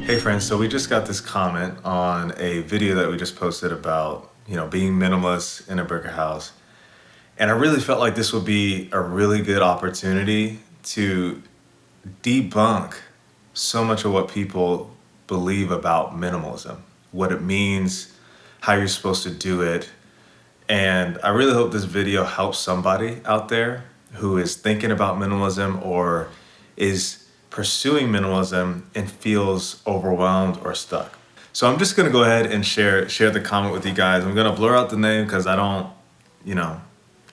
Hey friends, so we just got this comment on a video that we just posted about, being minimalist in a brick house. And I really felt like this would be a really good opportunity to debunk so much of what people believe about minimalism, what it means, how you're supposed to do it. And I really hope this video helps somebody out there who is thinking about minimalism or is pursuing minimalism and feels overwhelmed or stuck. So I'm just gonna go ahead and share the comment with you guys. I'm gonna blur out the name because I'm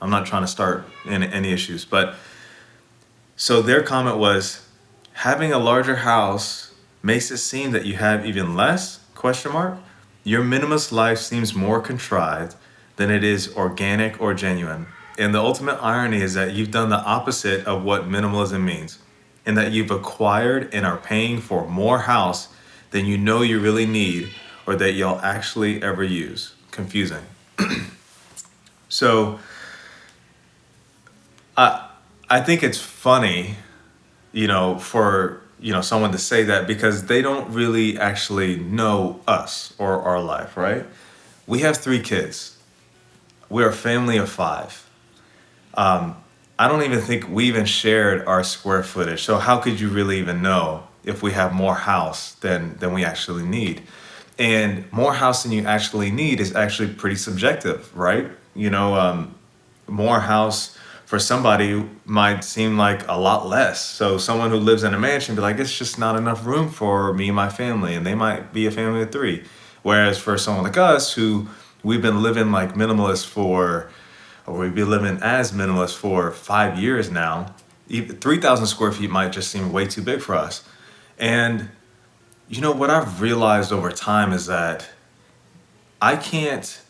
not trying to start any issues. But so their comment was, having a larger house makes it seem that you have even less, question mark. Your minimalist life seems more contrived than it is organic or genuine. And the ultimate irony is that you've done the opposite of what minimalism means, and that you've acquired and are paying for more house than you know you really need or that you'll actually ever use. Confusing. So I think it's funny, for someone to say that because they don't really actually know us or our life, right? We have 3 kids. We're a family of 5. I don't even think we even shared our square footage. So how could you really even know if we have more house than we actually need? And more house than you actually need is actually pretty subjective, right? More house for somebody might seem like a lot less. So someone who lives in a mansion be like, it's just not enough room for me and my family, and they might be a family of 3. Whereas for someone like us who we've been living like minimalists we've been living as minimalists for 5 years now, 3,000 square feet might just seem way too big for us. And what I've realized over time is that I can't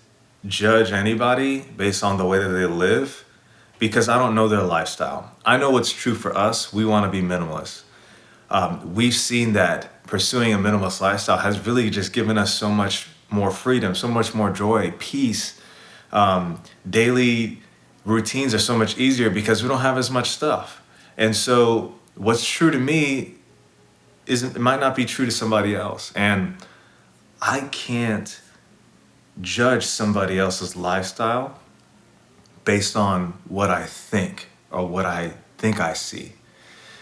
judge anybody based on the way that they live because I don't know their lifestyle. I know what's true for us. We want to be minimalists. We've seen that pursuing a minimalist lifestyle has really just given us so much more freedom, so much more joy, peace. Daily routines are so much easier because we don't have as much stuff. And so what's true to me it might not be true to somebody else. And I can't judge somebody else's lifestyle based on what I think or what I think I see.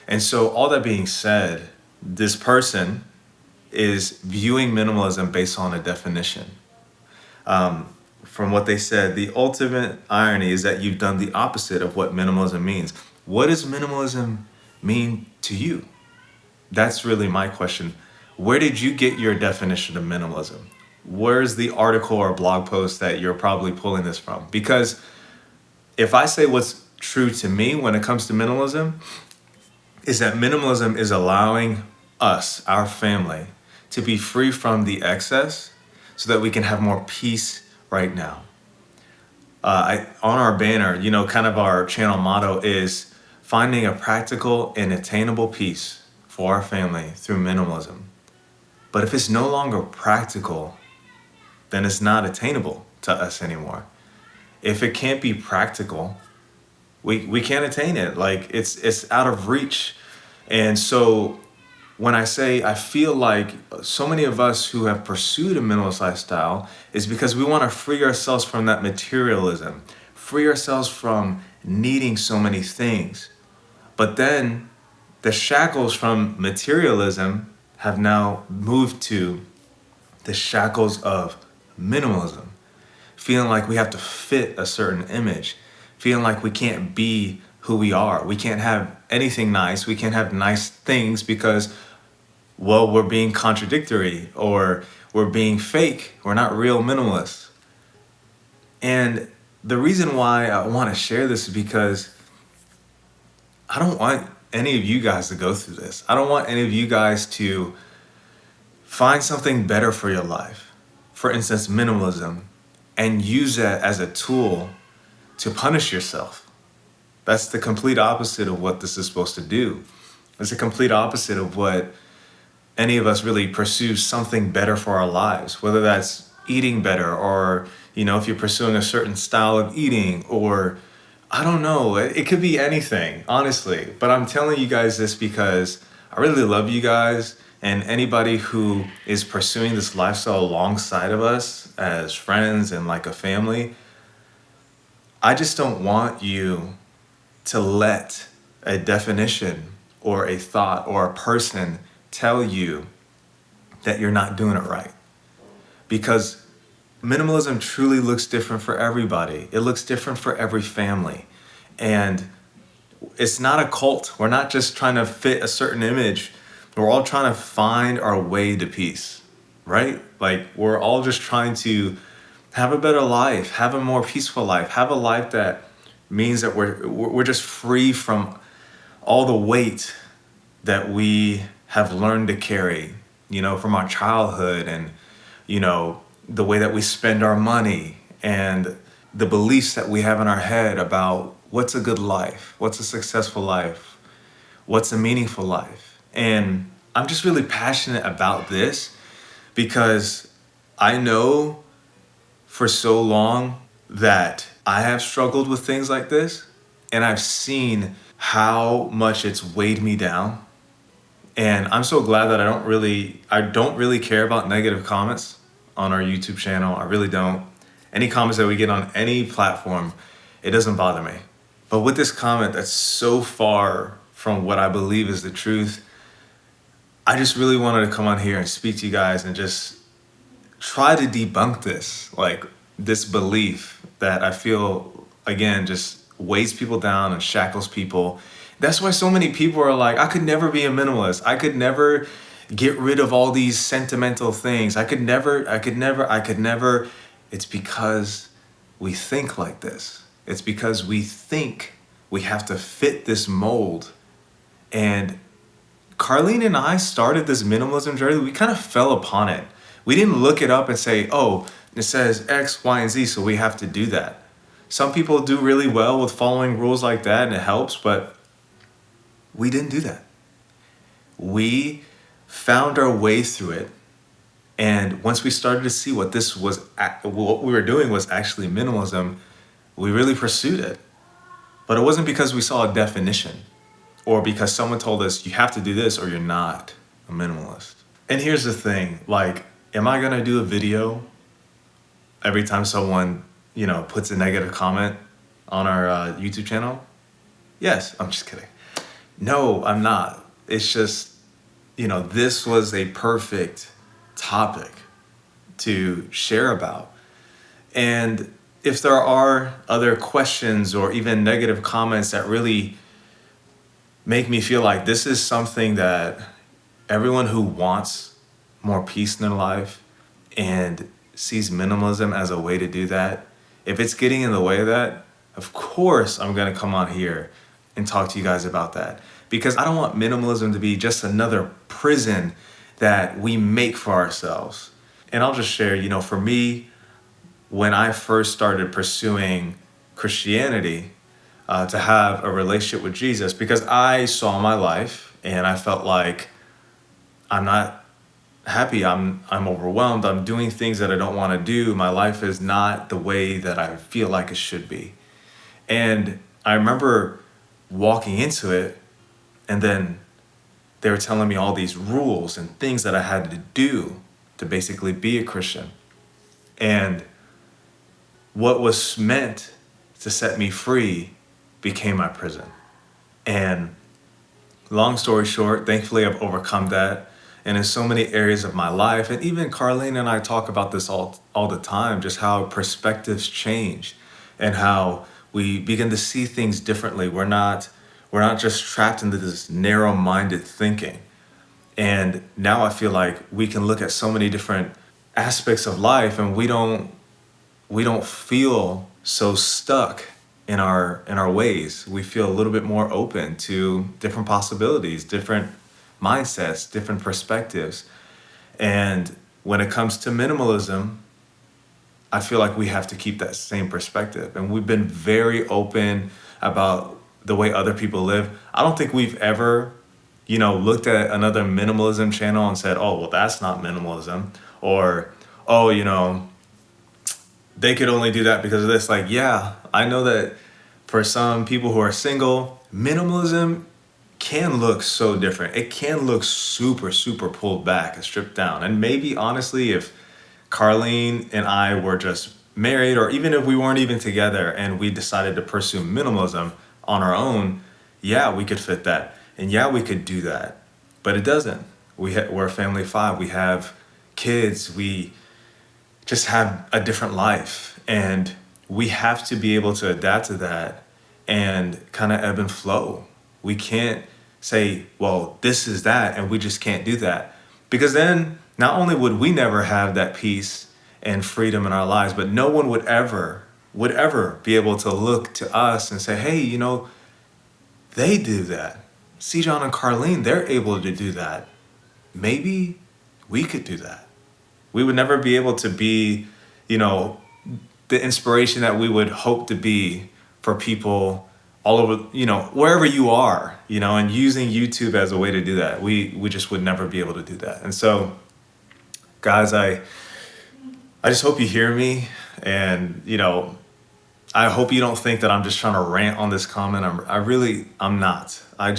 And so all that being said, this person is viewing minimalism based on a definition. From what they said, the ultimate irony is that you've done the opposite of what minimalism means. What does minimalism mean to you? That's really my question. Where did you get your definition of minimalism? Where's the article or blog post that you're probably pulling this from? Because if I say what's true to me when it comes to minimalism, is that minimalism is allowing us, our family, to be free from the excess so that we can have more peace right now. On our banner, kind of our channel motto is finding a practical and attainable peace for our family through minimalism. But if it's no longer practical, then it's not attainable to us anymore. If it can't be practical, we can't attain it. Like it's out of reach. And so when I say I feel like so many of us who have pursued a minimalist lifestyle is because we want to free ourselves from that materialism, free ourselves from needing so many things. But then the shackles from materialism have now moved to the shackles of minimalism, feeling like we have to fit a certain image, feeling like we can't be who we are. We can't have anything nice. We can't have nice things because we're being contradictory or we're being fake. We're not real minimalists. And the reason why I want to share this is because I don't want any of you guys to go through this. I don't want any of you guys to find something better for your life. For instance, minimalism, and use that as a tool to punish yourself. That's the complete opposite of what this is supposed to do. It's the complete opposite of what any of us really pursue something better for our lives, whether that's eating better or, if you're pursuing a certain style of eating or I don't know, it could be anything, honestly. But I'm telling you guys this because I really love you guys And anybody who is pursuing this lifestyle alongside of us as friends and like a family, I just don't want you to let a definition or a thought or a person tell you that you're not doing it right. Because minimalism truly looks different for everybody. It looks different for every family. And it's not a cult. We're not just trying to fit a certain image. We're all trying to find our way to peace, right? Like we're all just trying to have a better life, have a more peaceful life, have a life that means that we're just free from all the weight that we have learned to carry, from our childhood, and the way that we spend our money, and the beliefs that we have in our head about what's a good life, what's a successful life, what's a meaningful life. And I'm just really passionate about this because I know for so long that I have struggled with things like this, and I've seen how much it's weighed me down. And I'm so glad that I don't really care about negative comments on our YouTube channel. I really don't. Any comments that we get on any platform, it doesn't bother me. But with this comment that's so far from what I believe is the truth, I just really wanted to come on here and speak to you guys and just try to debunk this belief that I feel, again, just weighs people down and shackles people. That's why so many people are like, I could never be a minimalist. I could never get rid of all these sentimental things. I could never. It's because we think like this. It's because we think we have to fit this mold. And Carlene and I started this minimalism journey. We kind of fell upon it. We didn't look it up and say, oh, it says X, Y, and Z, so we have to do that. Some people do really well with following rules like that, and it helps, but we didn't do that. We found our way through it. And once we started to see what we were doing was actually minimalism, we really pursued it. But it wasn't because we saw a definition or because someone told us you have to do this or you're not a minimalist. And here's the thing, am I gonna do a video every time someone, puts a negative comment on our YouTube channel? Yes, I'm just kidding. No, I'm not. It's just, this was a perfect topic to share about. And if there are other questions or even negative comments that really make me feel like this is something that everyone who wants more peace in their life and sees minimalism as a way to do that, if it's getting in the way of that, of course I'm going to come on here and talk to you guys about that. Because I don't want minimalism to be just another prison that we make for ourselves. And I'll just share, for me, when I first started pursuing Christianity, to have a relationship with Jesus, because I saw my life and I felt like I'm not happy, I'm overwhelmed, I'm doing things that I don't want to do, my life is not the way that I feel like it should be. And I remember walking into it, and then they were telling me all these rules and things that I had to do to basically be a Christian. And what was meant to set me free became my prison. And long story short, thankfully I've overcome that. And in so many areas of my life, and even Carlene and I talk about this all the time, just how perspectives change and how we begin to see things differently. We're not just trapped into this narrow-minded thinking. And now I feel like we can look at so many different aspects of life, and we don't feel so stuck in our ways. We feel a little bit more open to different possibilities, different mindsets, different perspectives. And when it comes to minimalism, I feel like we have to keep that same perspective. And we've been very open about the way other people live. I don't think we've ever, looked at another minimalism channel and said, oh, well, that's not minimalism. Or, oh, they could only do that because of this. Yeah, I know that for some people who are single, minimalism can look so different. It can look super, super pulled back and stripped down. And maybe honestly, if Carlene and I were just married, or even if we weren't even together and we decided to pursue minimalism on our own, yeah, we could fit that. And yeah, we could do that. But it doesn't. We're a family of 5. We have kids. We just have a different life. And we have to be able to adapt to that and kind of ebb and flow. We can't say, well, this is that, and we just can't do that. Because then not only would we never have that peace and freedom in our lives, but no one would ever be able to look to us and say, hey, you know, they do that. C. John and Carlene, they're able to do that. Maybe we could do that. We would never be able to be, you know, the inspiration that we would hope to be for people all over, you know, wherever you are, you know, and using YouTube as a way to do that. We just would never be able to do that. And so, guys, I just hope you hear me, and, you know, I hope you don't think that I'm just trying to rant on this comment. I'm not. I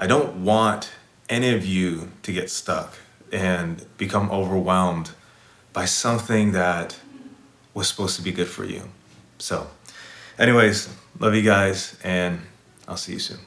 don't want any of you to get stuck and become overwhelmed by something that was supposed to be good for you. So anyways, love you guys, and I'll see you soon.